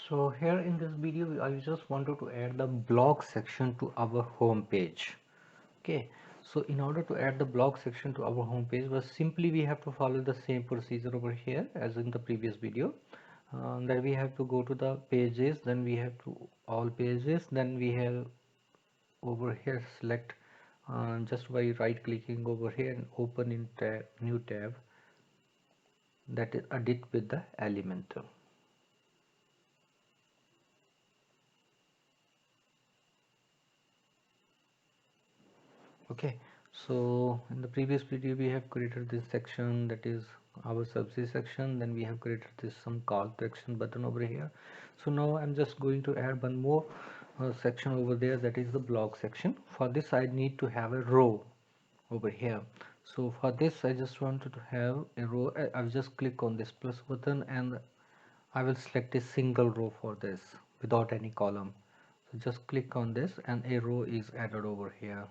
So here in this video I just wanted to add the blog section to our home page. Okay, so in order to add the blog section to our home page, was simply we have to follow the same procedure over here as in the previous video. That we have to go to the pages, then we have to all pages, then we have over here select just by right clicking over here and open in new tab, that is edit with the Elementor. Okay, so in the previous video we have created this section, that is our subsidy section. Then we have created this some call to action button over here. So now I'm just going to add one more section over there, that is the blog section. For this I need to have a row over here. So for this I just wanted to have a row. I'll just click on this plus button and I will select a single row for this without any column. So just click on this and a row is added over here.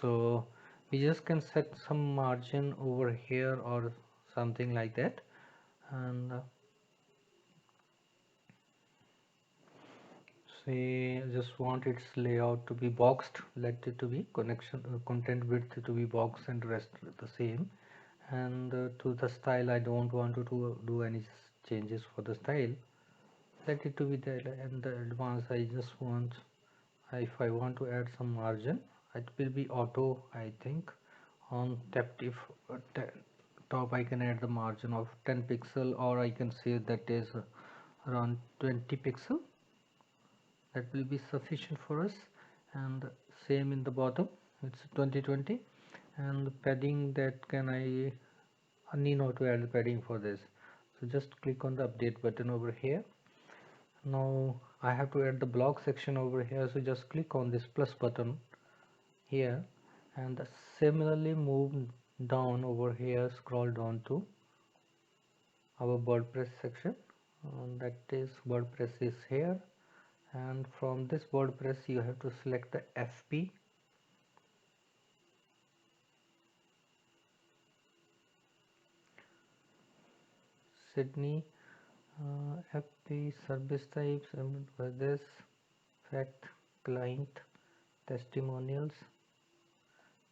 So we just can set some margin over here or something like that, and say I just want its layout to be boxed, let it to be connection content width to be boxed and rest the same. And to the style I don't want to do any changes for the style, let it to be there. And the advanced I just want, if I want to add some margin, it will be auto. I think on top I can add the margin of 10 pixel, or I can say that is around 20 pixel. That will be sufficient for us. And same in the bottom, it's 2020. And the padding, that can I need not to add the padding for this. So just click on the update button over here. Now I have to add the blog section over here, so just click on this plus button here, and similarly move down over here, scroll down to our WordPress section. That is WordPress is here, and from this WordPress you have to select the FP, Sydney, FP service types, and this fact, client, testimonials.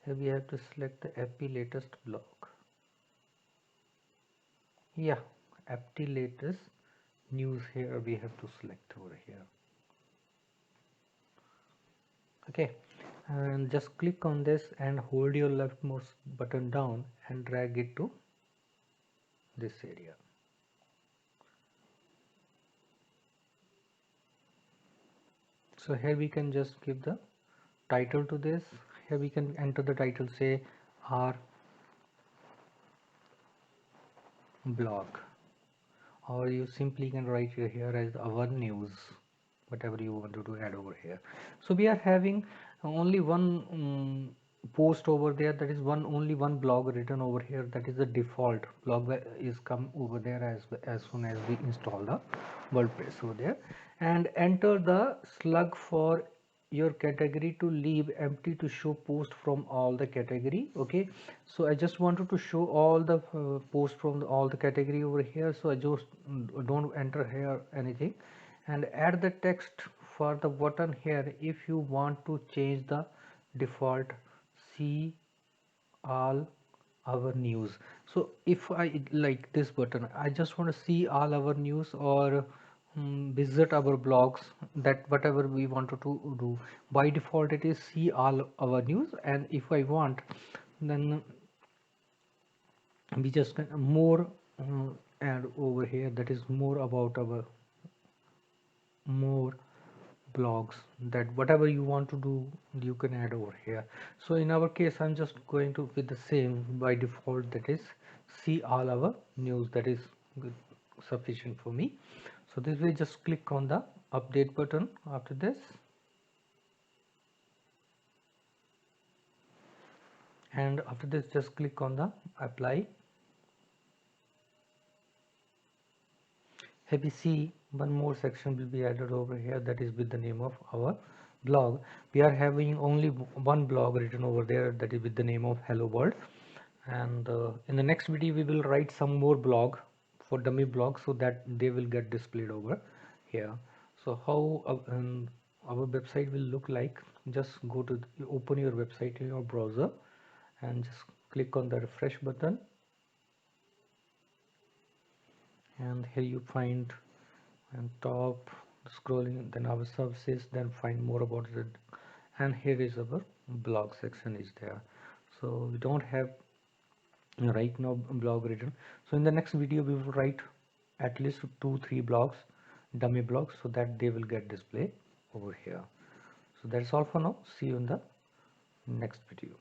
Here we have to select the FP latest blog. Yeah, FP latest news, here we have to select over here. Okay, and just click on this and hold your leftmost button down and drag it to this area. So here we can just give the title to this. Here we can enter the title, say our blog, or you simply can write here as our news, whatever you want to do, add over here. So we are having only one post over there, that is only one blog written over here, that is the default blog that is come over there as soon as we install the WordPress over there. And enter the slug for your category to leave empty to show post from all the category. Okay, so I just wanted to show all the post from all the category over here, so I just don't enter here anything. And add the text for the button here. If you want to change the default, see all our news. So if I like this button, I just want to see all our news, or visit our blogs, that whatever we wanted to do. By default it is see all our news, and if I want, then we just can more add over here, that is more about our more blogs, that whatever you want to do you can add over here. So in our case I'm just going to with the same by default, that is see all our news, that is good, sufficient for me. So this way just click on the update button after this, and after this just click on the apply. Here we see one more section will be added over here, that is with the name of our blog. We are having only one blog written over there, that is with the name of Hello World. And in the next video we will write some more blog for dummy blogs so that they will get displayed over here. So how our website will look like, just go to open your website in your browser and just click on the refresh button, and here you find and top scrolling, then our services, then find more about it, and here is our blog section is there. So we don't have right now blog written, so in the next video we will write at least 2-3 blogs, dummy blogs, so that they will get displayed over here. So that's all for now. See you in the next video.